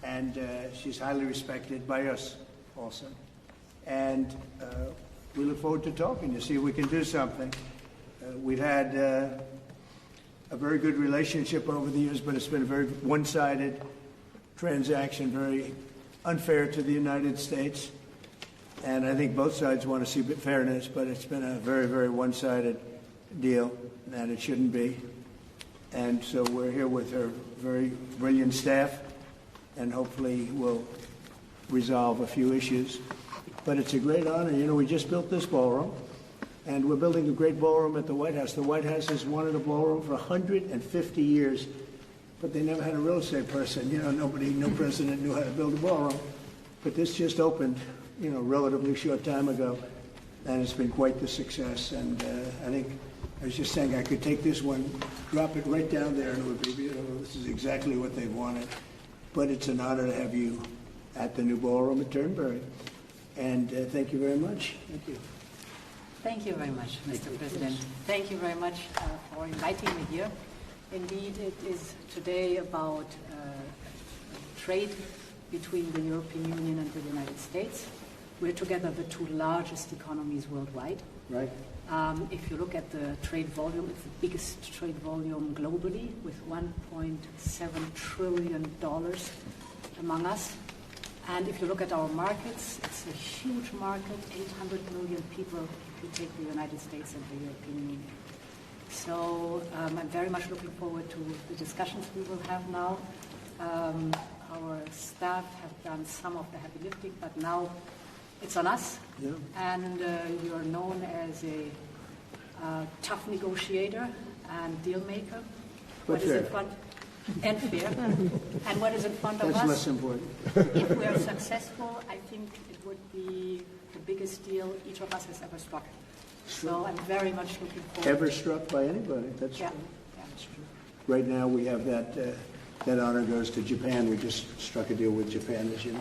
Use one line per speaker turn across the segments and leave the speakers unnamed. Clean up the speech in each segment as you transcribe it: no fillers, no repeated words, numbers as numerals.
And she's highly respected by us also. And we look forward to talking to see if we can do something. We've had a very good relationship over the years, but it's been a very one-sided transaction, very unfair to the United States. And I think both sides want to see fairness, but it's been a very, very one-sided deal, and it shouldn't be. And so we're here with her very brilliant staff, and hopefully we'll resolve a few issues. But it's a great honor. You know, we just built this ballroom, and we're building a great ballroom at the White House. The White House has wanted a ballroom for 150 years, but they never had a real estate person. You know, no president knew how to build a ballroom. But this just opened, you know, relatively short time ago, and it's been quite the success. And I think, I was just saying, I could take this one, drop it right down there, and it would be beautiful. This is exactly what they wanted. But it's an honor to have you at the new ballroom at Turnberry. And thank you very much. Thank you.
Thank you very much, Mr. President. Thank you very much for inviting me here. Indeed, it is today about trade between the European Union and the United States. We're together the two largest economies worldwide.
Right.
If you look at the trade volume, it's the biggest trade volume globally, with $1.7 trillion among us. And if you look at our markets, it's a huge market, 800 million people if you take the United States and the European Union. So I'm very much looking forward to the discussions we will have now. Our staff have done some of the heavy lifting, but now it's on us.
Yeah.
And you are known as a tough negotiator and deal maker.
But fair.
And fair. And what is in front of us?
That's less important.
If we are successful, I think it would be the biggest deal each of us has ever struck. So I'm very much looking forward.
Ever struck by anybody? That's
yeah.
true.
Yeah, that's true.
Right now we have that honor goes to Japan. We just struck a deal with Japan, as you know.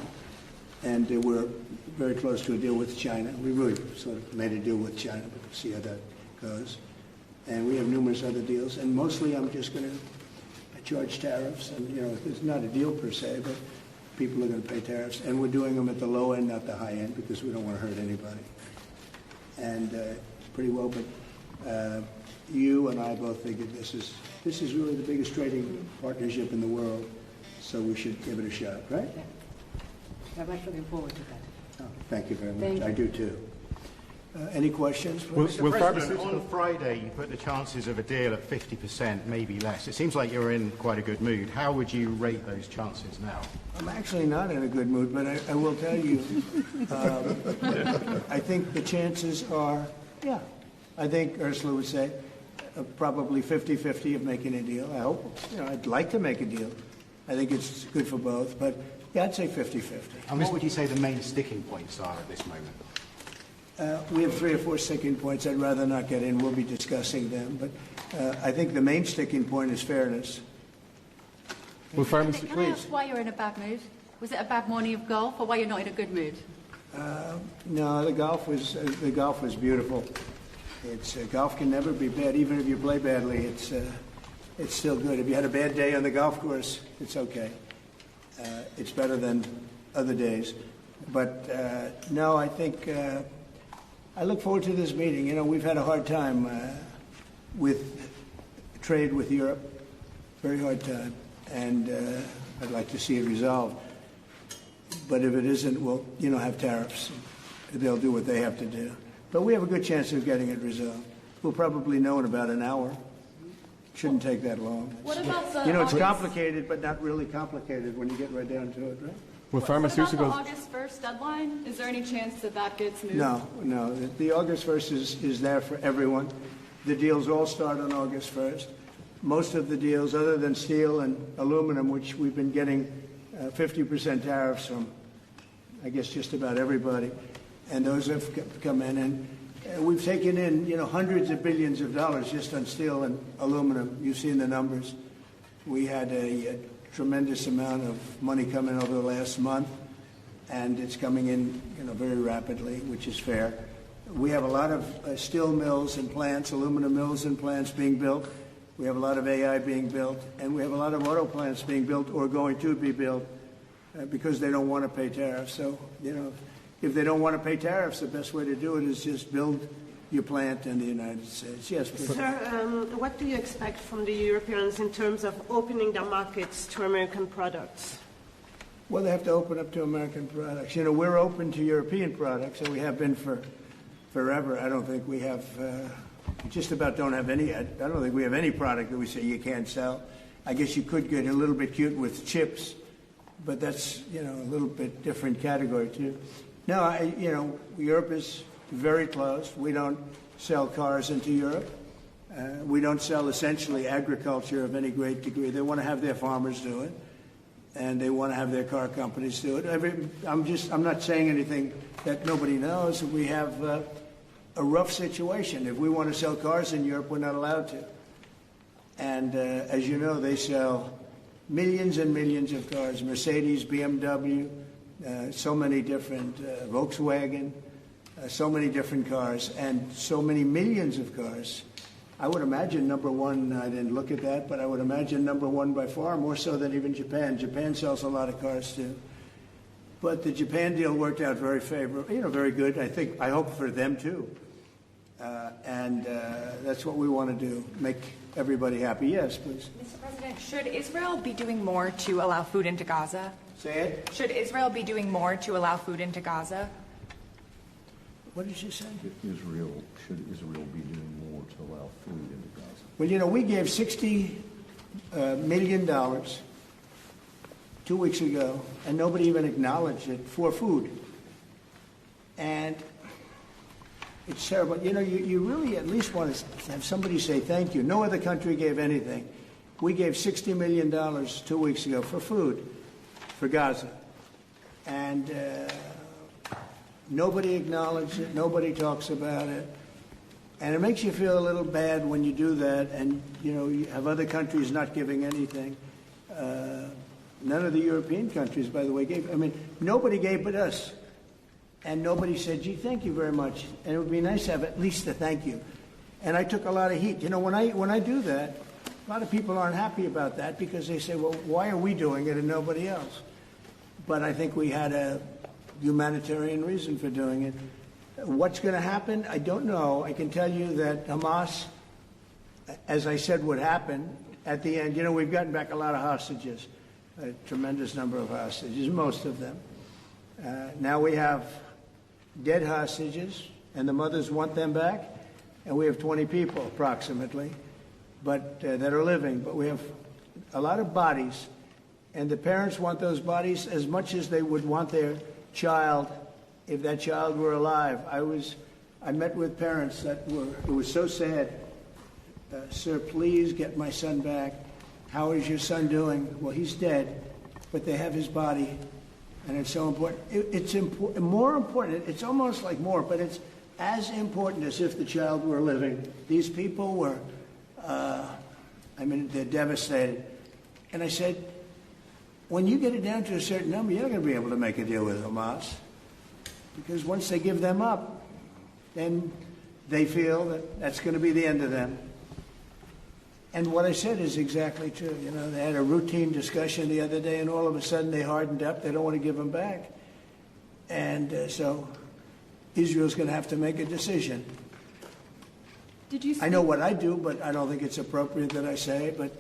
And we're very close to a deal with China. We really sort of made a deal with China, but we'll see how that goes. And we have numerous other deals. And mostly I'm just going to charge tariffs. And, you know, it's not a deal per se, but people are going to pay tariffs. And we're doing them at the low end, not the high end, because we don't want to hurt anybody. And pretty well, but you and I both figured this is really the biggest trading partnership in the world, so we should give it a shot, right?
Yeah. I'm much looking forward to that.
Oh, thank you very much.
Thank you.
I do too. Any questions?
Mr. President, on Friday you put the chances of a deal at 50%, maybe less. It seems like you're in quite a good mood. How would you rate those chances now?
I'm actually not in a good mood, but I will tell you, I think the chances are, yeah, I think Ursula would say, probably 50-50 of making a deal. I hope, you know, I'd like to make a deal. I think it's good for both, but yeah, I'd say 50-50.
And what would you say the main sticking points are at this moment?
We have 3 or 4 sticking points. I'd rather not get in. We'll be discussing them. But I think the main sticking point is fairness.
Can I ask why you're in a bad mood? Was it a bad morning of golf, or why you're not in a good mood?
No, the golf was beautiful. Golf can never be bad, even if you play badly. It's still good. If you had a bad day on the golf course, it's okay. It's better than other days. But no, I think I look forward to this meeting. You know, we've had a hard time with trade with Europe, very hard time, and I'd like to see it resolved. But if it isn't, we'll, you know, have tariffs. They'll do what they have to do. But we have a good chance of getting it resolved. We'll probably know in about an hour. Shouldn't take that long.
What about the
You know, it's complicated, but not really complicated when you get right down to it, right?
Well, pharmaceuticals. What about the August 1st deadline? Is there any chance that that gets moved?
No. The August 1st is there for everyone. The deals all start on August 1st. Most of the deals, other than steel and aluminum, which we've been getting 50% tariffs from, I guess, just about everybody, and those have come in. And we've taken in, you know, hundreds of billions of dollars just on steel and aluminum. You've seen the numbers. We had a tremendous amount of money come in over the last month, and it's coming in, you know, very rapidly, which is fair. We have a lot of steel mills and plants, aluminum mills and plants being built, We have a lot of AI being built, and we have a lot of auto plants being built or going to be built because they don't want to pay tariffs. So, if they don't want to pay tariffs, the best way to do it is just build your plant in the United States. Yes, please.
Sir, what do you expect from the Europeans in terms of opening their markets to American products?
Well, they have to open up to American products. We're open to European products, and we have been for forever. I don't think we have, just about don't have any, I don't think we have any product that we say you can't sell. I guess you could get a little bit cute with chips, but that's, a little bit different category too. No, Europe is very close. We don't sell cars into Europe. We don't sell essentially agriculture of any great degree. They want to have their farmers do it, and they want to have their car companies do it. I'm not saying anything that nobody knows. We have a rough situation. If we want to sell cars in Europe, we're not allowed to. And as you know, they sell millions and millions of cars, Mercedes, BMW, so many different, Volkswagen, so many different cars, and so many millions of cars. I would imagine number one, I didn't look at that, but I would imagine number one by far, more so than even Japan. Japan sells a lot of cars too. But the Japan deal worked out very favorable, very good. I hope for them too. And that's what we want to do, make everybody happy. Yes, please.
Mr. President, should Israel be doing more to allow food into Gaza?
Say it.
Should Israel be doing more to allow food into Gaza?
What did you say?
Should Israel be doing more to allow food into Gaza?
Well, we gave $60 million 2 weeks ago, and nobody even acknowledged it, for food. And it's terrible. You really at least want to have somebody say thank you. No other country gave anything. We gave $60 million 2 weeks ago for food for Gaza. And nobody acknowledged it. Nobody talks about it. And it makes you feel a little bad when you do that and, you have other countries not giving anything. None of the European countries, by the way, gave. Nobody gave but us. And nobody said, gee, thank you very much. And it would be nice to have at least a thank you. And I took a lot of heat. When I do that, a lot of people aren't happy about that because they say, well, why are we doing it and nobody else? But I think we had a humanitarian reason for doing it. What's going to happen? I don't know. I can tell you that Hamas, as I said, would happen at the end. We've gotten back a lot of hostages, a tremendous number of hostages, most of them. Now we have dead hostages, and the mothers want them back, and we have 20 people approximately, but that are living. But we have a lot of bodies, and the parents want those bodies as much as they would want their child if that child were alive. I met with parents it was so sad. Sir, please get my son back. How is your son doing? Well, he's dead, but they have his body. And it's so important. It's more important. It's almost like more, but it's as important as if the child were living. These people were, they're devastated. And I said, when you get it down to a certain number, you're not going to be able to make a deal with Hamas. Because once they give them up, then they feel that that's going to be the end of them. And what I said is exactly true. They had a routine discussion the other day, and all of a sudden they hardened up. They don't want to give them back. And so Israel's going to have to make a decision. I know what I do, but I don't think it's appropriate that I say it. But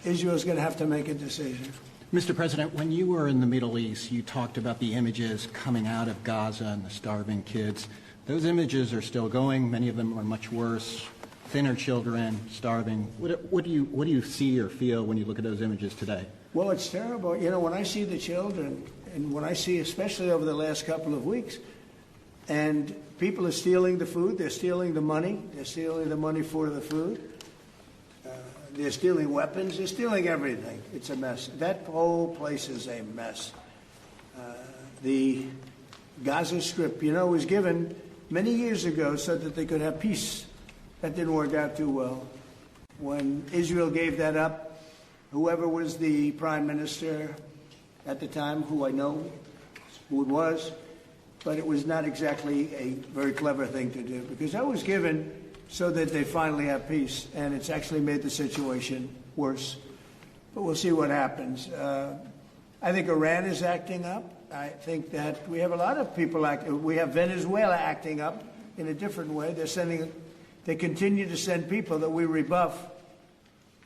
Israel's going to have to make a decision.
Mr. President, when you were in the Middle East, you talked about the images coming out of Gaza and the starving kids. Those images are still going. Many of them are much worse. Thinner children, starving. What do you see or feel when you look at those images today?
Well, it's terrible. When I see the children, and when I see, especially over the last couple of weeks, and people are stealing the food, they're stealing the money, for the food, they're stealing weapons, they're stealing everything. It's a mess. That whole place is a mess. The Gaza Strip, was given many years ago so that they could have peace. That didn't work out too well. When Israel gave that up, whoever was the prime minister at the time, who I know who it was, but it was not exactly a very clever thing to do, because that was given so that they finally have peace. And it's actually made the situation worse. But we'll see what happens. I think Iran is acting up. I think that we have a lot of people acting. We have Venezuela acting up in a different way. They continue to send people that we rebuff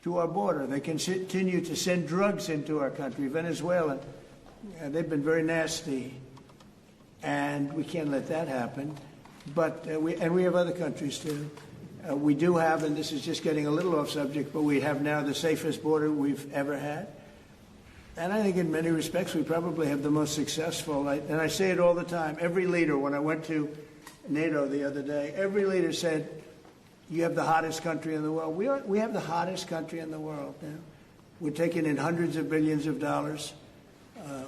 to our border. They continue to send drugs into our country. Venezuela, they've been very nasty, and we can't let that happen. But we have other countries too. We do have, and this is just getting a little off subject, but we have now the safest border we've ever had. And I think in many respects we probably have the most successful. And I say it all the time. Every leader, when I went to NATO the other day, every leader said, you have the hottest country in the world. We have the hottest country in the world now. We're taking in hundreds of billions of dollars.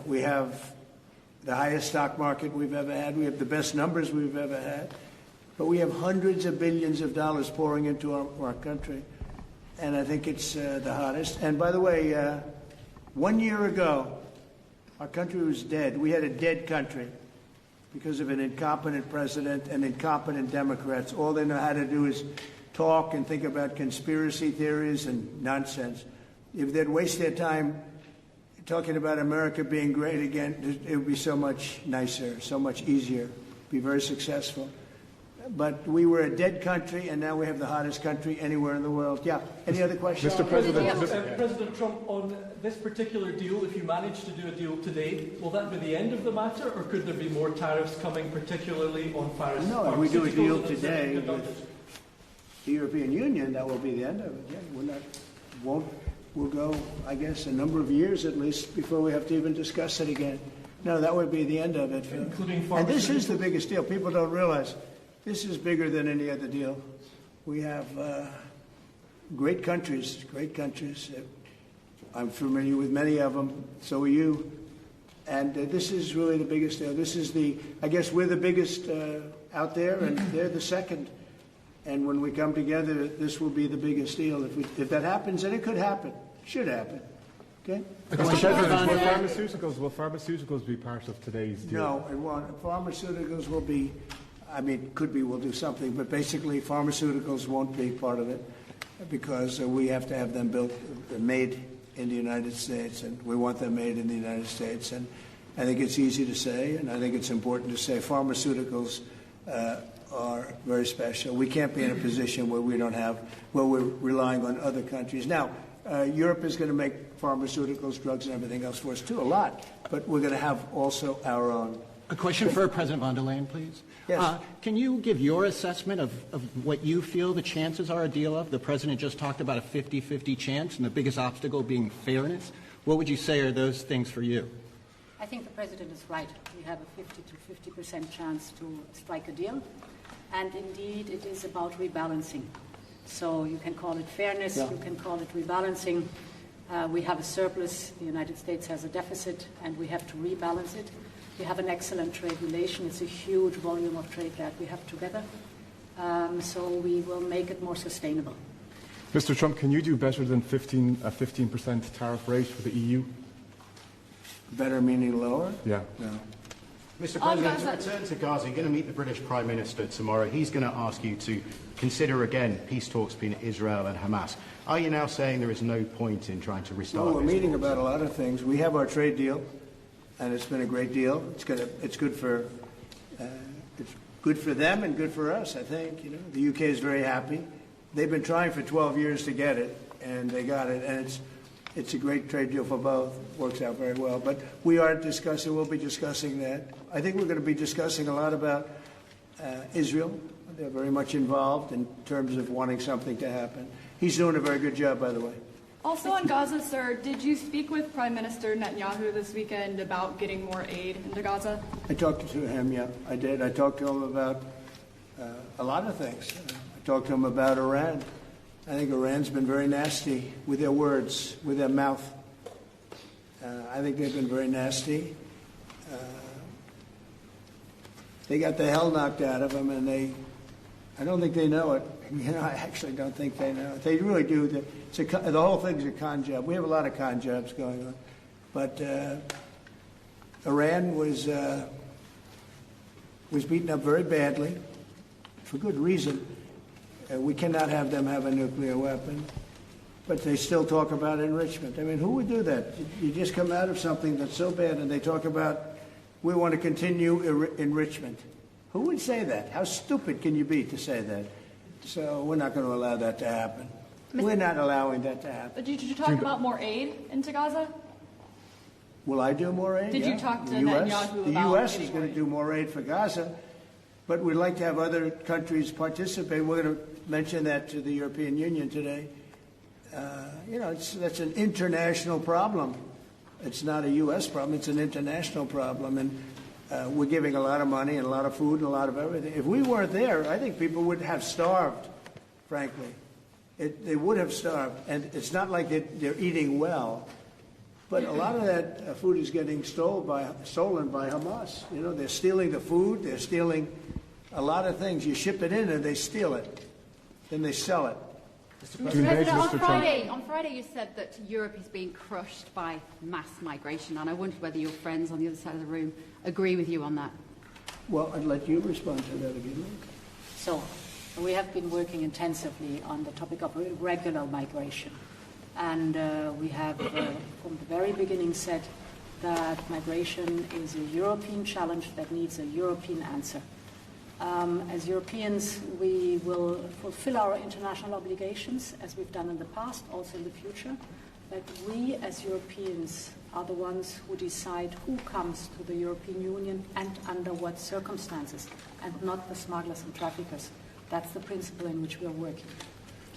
We have the highest stock market we've ever had. We have the best numbers we've ever had. But we have hundreds of billions of dollars pouring into our country. And I think it's the hottest. And by the way, 1 year ago, our country was dead. We had a dead country because of an incompetent president and incompetent Democrats. All they know how to do is talk and think about conspiracy theories and nonsense. If they'd waste their time talking about America being great again, it would be so much nicer, so much easier, be very successful. But we were a dead country, and now we have the hottest country anywhere in the world. Yeah. Any other questions?
Mr. President, President Trump, on this particular deal, if you manage to do a deal today, will that be the end of the matter, or could there be more tariffs coming, particularly on pharmaceuticals?
No, if we do a deal today with the European Union, that will be the end of it. Yeah, we'll go, I guess, a number of years at least before we have to even discuss it again. No, that would be the end of it.
Including pharmaceuticals?
And this is the biggest deal. People don't realize. This is bigger than any other deal. We have great countries. I'm familiar with many of them. So are you. And this is really the biggest deal. This is I guess we're the biggest out there, and they're the second. And when we come together, this will be the biggest deal. If that happens, and it could happen, should happen. Okay?
Will pharmaceuticals be part of today's deal?
No, it won't. Pharmaceuticals will be. I mean, could be, we'll do something, but basically pharmaceuticals won't be part of it because we have to have them made in the United States, and we want them made in the United States. And I think it's easy to say, and I think it's important to say pharmaceuticals are very special. We can't be in a position where we're relying on other countries. Now, Europe is going to make pharmaceuticals, drugs, and everything else for us too, a lot, but we're going to have also our own.
A question for President von der Leyen, please.
Yes.
Can you give your assessment of what you feel the chances are a deal of? The President just talked about a 50-50 chance, and the biggest obstacle being fairness. What would you say are those things for you?
I think the President is right. We have a 50 to 50% chance to strike a deal. And indeed, it is about rebalancing. So you can call it fairness, you can call it rebalancing. We have a surplus, the United States has a deficit, and we have to rebalance it. We have an excellent trade relation. It's a huge volume of trade that we have together. So we will make it more sustainable.
Mr. Trump, can you do better than a 15% tariff rate for the EU?
Better meaning lower?
Yeah.
No.
Mr. President, to return to Gaza, you're going to meet the British Prime Minister tomorrow. He's going to ask you to consider again peace talks between Israel and Hamas. Are you now saying there is no point in trying to restart?
Well, we're meeting about a lot of things. We have our trade deal, and it's been a great deal. It's good for them and good for us, I think. You know, the UK is very happy. They've been trying for 12 years to get it, and they got it. And it's a great trade deal for both. Works out very well. But we'll be discussing that. I think we're going to be discussing a lot about Israel. They're very much involved in terms of wanting something to happen. He's doing a very good job, by the way.
Also on Gaza, sir, did you speak with Prime Minister Netanyahu this weekend about getting more aid into Gaza?
I talked to him, yeah, I did. I talked to him about a lot of things. I talked to him about Iran. I think Iran's been very nasty with their words, with their mouth. I think they've been very nasty. They got the hell knocked out of them, and I don't think they know it. You know, I actually don't think they know it. They really do. The whole thing's a con job. We have a lot of con jobs going on. But Iran was beaten up very badly, for good reason. We cannot have them have a nuclear weapon. But they still talk about enrichment. I mean, who would do that? You just come out of something that's so bad and they talk about, we want to continue enrichment. Who would say that? How stupid can you be to say that? So we're not going to allow that to happen. We're not allowing that to happen.
Did you talk about more aid into Gaza?
Will I do more aid?
Did you talk to Netanyahu
The
about
U.S. is
getting
going
more
to do more aid for Gaza, but we'd like to have other countries participate. We're going to mention that to the European Union today. That's an international problem. It's not a U.S. problem. It's an international problem, and we're giving a lot of money and a lot of food and a lot of everything. If we weren't there, I think people would have starved, frankly. They would have starved, and it's not like they're eating well, but a lot of that food is getting stolen by Hamas. They're stealing the food. They're stealing a lot of things. You ship it in, and they steal it. Then they sell it.
President, on Friday you said that Europe is being crushed by mass migration, and I wondered whether your friends on the other side of the room agree with you on that.
Well, I'd let you respond to that again.
So we have been working intensively on the topic of irregular migration. And we have, from the very beginning, said that migration is a European challenge that needs a European answer. As Europeans, we will fulfill our international obligations, as we've done in the past, also in the future. But we, as Europeans, are the ones who decide who comes to the European Union and under what circumstances, and not the smugglers and traffickers. That's the principle in which we are working.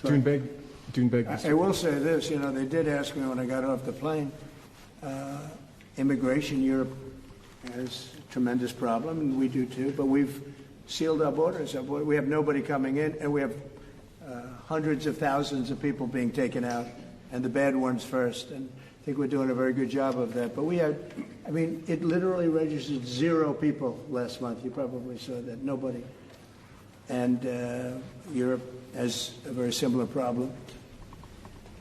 I will say this, they did ask me when I got off the plane, immigration, Europe has a tremendous problem, and we do too, but we've sealed our borders. We have nobody coming in, and we have hundreds of thousands of people being taken out, and the bad ones first, and I think we're doing a very good job of that. But it literally registered 0 people last month. You probably saw that, nobody. And Europe has a very similar problem.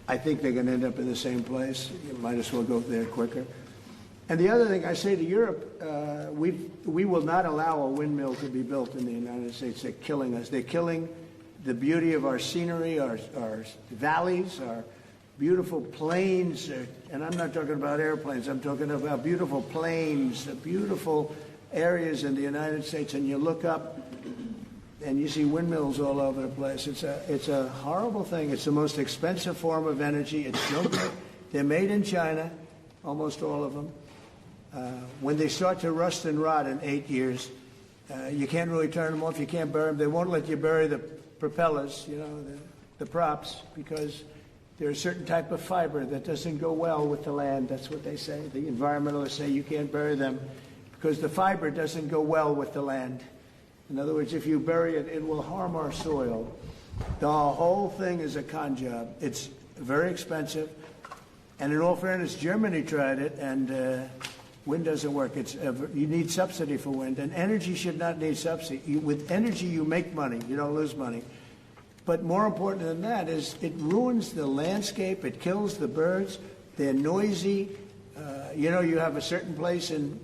I think they're going to end up in the same place. You might as well go there quicker. And the other thing I say to Europe, we will not allow a windmill to be built in the United States. They're killing us. They're killing the beauty of our scenery, our valleys, our beautiful plains. And I'm not talking about airplanes. I'm talking about beautiful plains, the beautiful areas in the United States. And you look up, and you see windmills all over the place. It's a horrible thing. It's the most expensive form of energy. It's no good. They're made in China, almost all of them. When they start to rust and rot in 8 years, you can't really turn them off. You can't bury them. They won't let you bury the propellers, the props, because there's a certain type of fiber that doesn't go well with the land. That's what they say. The environmentalists say you can't bury them because the fiber doesn't go well with the land. In other words, if you bury it, it will harm our soil. The whole thing is a con job. It's very expensive. And in all fairness, Germany tried it, and wind doesn't work. You need subsidy for wind, and energy should not need subsidy. With energy, you make money. You don't lose money. But more important than that is it ruins the landscape. It kills the birds. They're noisy. You have a certain place in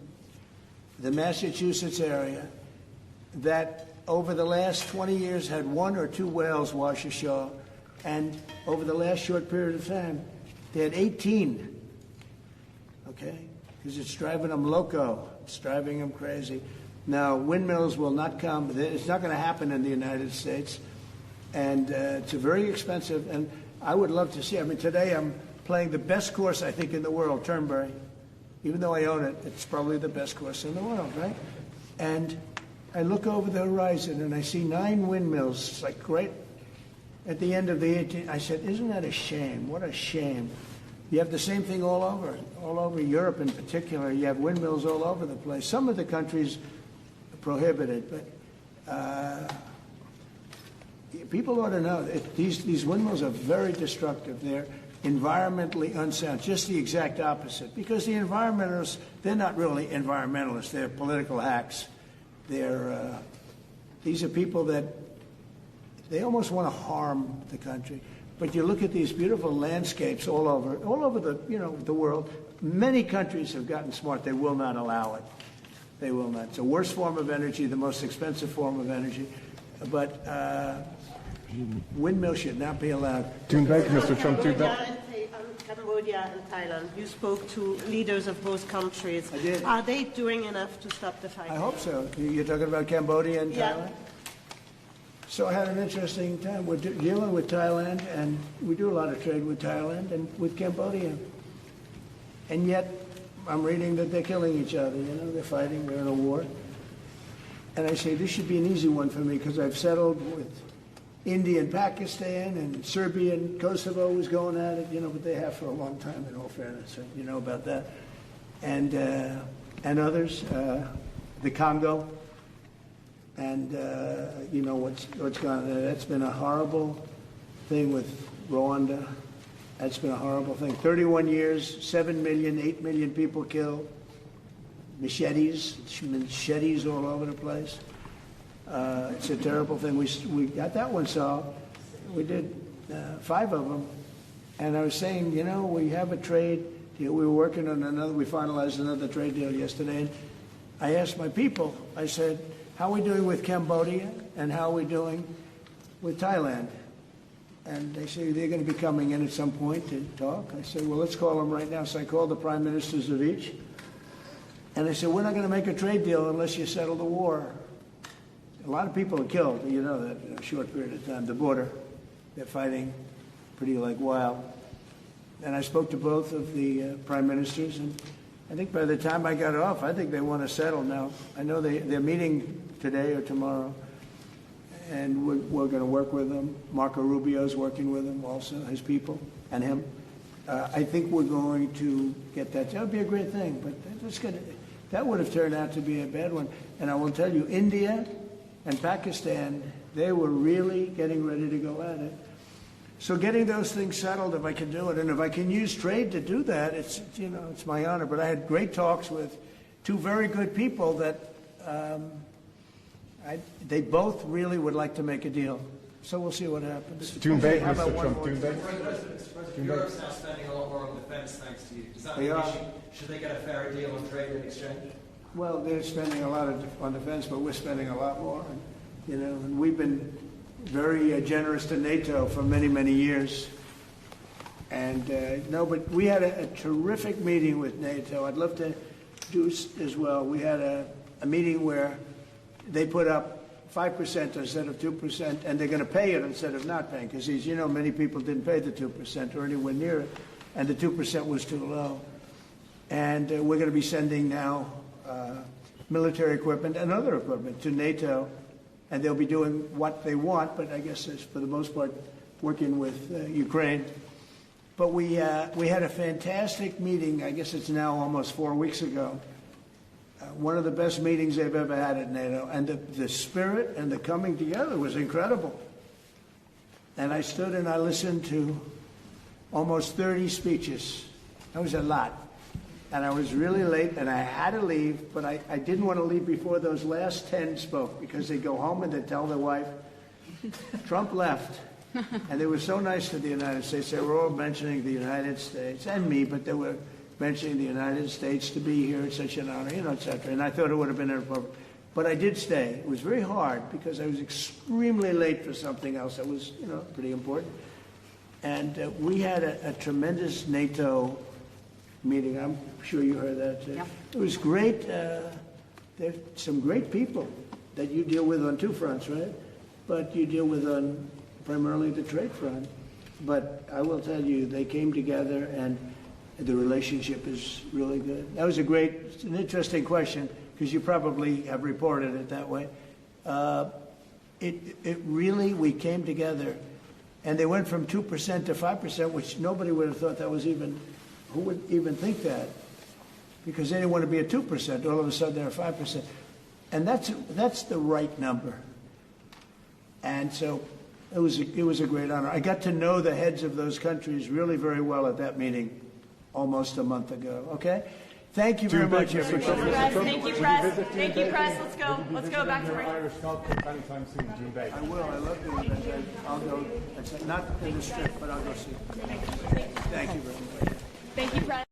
the Massachusetts area that over the last 20 years had 1 or 2 whales wash ashore, and over the last short period of time, they had 18, okay? Because it's driving them loco. It's driving them crazy. Now, windmills will not come. It's not going to happen in the United States, and it's very expensive, and I would love to see. Today I'm playing the best course, I think, in the world, Turnberry. Even though I own it, it's probably the best course in the world, right? And I look over the horizon and I see 9 windmills. It's like right at the end of the 18th. I said, isn't that a shame? What a shame. You have the same thing all over Europe in particular. You have windmills all over the place. Some of the countries prohibit it, but people ought to know that these windmills are very destructive. They're environmentally unsound, just the exact opposite. Because the environmentalists, they're not really environmentalists. They're political hacks. These are people that they almost want to harm the country. But you look at these beautiful landscapes all over the world. Many countries have gotten smart. They will not allow it. They will not. It's the worst form of energy, the most expensive form of energy. But Windmills should not be allowed.
Doing back, Mr. Trump, doing back.
Cambodia and Thailand. You spoke to leaders of both countries.
I did.
Are they doing enough to stop the fighting?
I hope so. You're talking about Cambodia and Thailand? So I had an interesting time. We're dealing with Thailand, and we do a lot of trade with Thailand and with Cambodia. And yet, I'm reading that they're killing each other, they're fighting, they're in a war. And I say, this should be an easy one for me, because I've settled with India and Pakistan, and Serbia and Kosovo was going at it, but they have for a long time, in all fairness, so you know about that. And others, the Congo, and what's gone on there. That's been a horrible thing with Rwanda. That's been a horrible thing. 31 years, 7 million, 8 million people killed. Machetes all over the place. It's a terrible thing. We got that one solved. We did 5 of them. And I was saying, we have a trade deal. We were working on another. We finalized another trade deal yesterday. And I asked my people, I said, how are we doing with Cambodia and how are we doing with Thailand? And they say they're going to be coming in at some point to talk. I said, well, let's call them right now. So I called the prime ministers of each. And I said, we're not going to make a trade deal unless you settle the war. A lot of people are killed, that in a short period of time. The border, they're fighting pretty like wild. And I spoke to both of the prime ministers, and I think by the time I got off, I think they want to settle now. I know they're meeting today or tomorrow, and we're going to work with them. Marco Rubio's working with them also, his people, and him. I think we're going to get that. That would be a great thing, but that would have turned out to be a bad one. And I will tell you, India and Pakistan, they were really getting ready to go at it. So getting those things settled, if I can do it, and if I can use trade to do that, it's my honor. But I had great talks with 2 very good people that they both really would like to make a deal. So we'll see what happens.
Doing back, Mr. Trump, doing back.
Europe's now spending a lot more on defence thanks to you. Does that mean should they get a fair deal on trade and exchange?
Well, they're spending a lot on defense, but we're spending a lot more. And we've been very generous to NATO for many, many years. And but we had a terrific meeting with NATO. I'd love to do as well. We had a meeting where they put up 5% instead of 2%, and they're going to pay it instead of not paying, because many people didn't pay the 2% or anywhere near it, and the 2% was too low. And we're going to be sending now military equipment and other equipment to NATO, and they'll be doing what they want, but I guess it's, for the most part, working with Ukraine. But we had a fantastic meeting, I guess it's now almost 4 weeks ago, one of the best meetings they've ever had at NATO, and the spirit and the coming together was incredible. And I stood and I listened to almost 30 speeches. That was a lot. And I was really late, and I had to leave, but I didn't want to leave before those last 10 spoke, because they go home and they tell their wife, Trump left. And they were so nice to the United States. They were all mentioning the United States, and me, but they were mentioning the United States to be here. It's such an honor, et cetera. And I thought it would have been inappropriate. But I did stay. It was very hard, because I was extremely late for something else that was, pretty important. And we had a tremendous NATO meeting. I'm sure you heard that too.
Yeah.
It was great. There's some great people that you deal with on 2 fronts, right? But you deal with on primarily the trade front. But I will tell you, they came together, and the relationship is really good. That was it's an interesting question, because you probably have reported it that way. It really, we came together, and they went from 2% to 5%, which nobody would have thought that was even, who would even think that? Because they didn't want to be at 2%. All of a sudden, they're 5%. And that's the right number. And so it was a great honor. I got to know the heads of those countries really very well at that meeting almost a month ago. Okay? Thank you very much, everybody.
Thank you, press. Thank you, press. Let's go. Let's go back to work.
Irish culture anytime soon, June Bay.
I will. I love doing that. I'll go. Not in the strip, but I'll go see. Thank you very much.
Thank you, press.